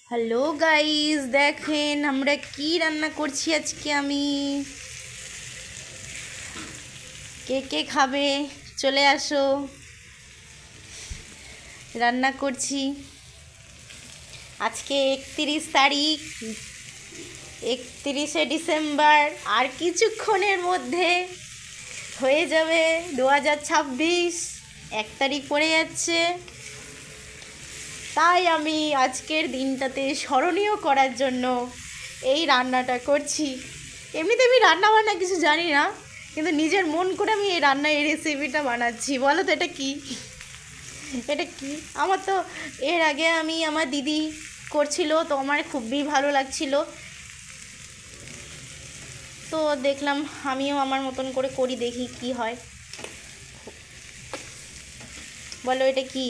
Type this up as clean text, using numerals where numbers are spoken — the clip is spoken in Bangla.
হ্যালো গাইস, দেখেন আমরা কি রান্না করছি আজকে। আমি কে কে খাবে চলে আসো। রান্না করছি আজকে 31 তারিখ, 31শে ডিসেম্বর। আর কিছুক্ষণের মধ্যে হয়ে যাবে 2026, 1 তারিখ পড়ে যাচ্ছে। তাই আমি আজকের দিনটাতে স্মরণীয় করার জন্য এই রান্নাটা করছি। এমনিতে আমি রান্না বান্না কিছু জানি না, কিন্তু নিজের মন করে আমি এই রেসিপিটা বানাচ্ছি। বলো তো এটা কি? এটা কি? আমার তো এর আগে আমার দিদি করছিল, তো আমার খুবই ভালো লাগছিল, তো দেখলাম আমিও আমার মতন করে করি, দেখি কি হয়। বলো এটা কি?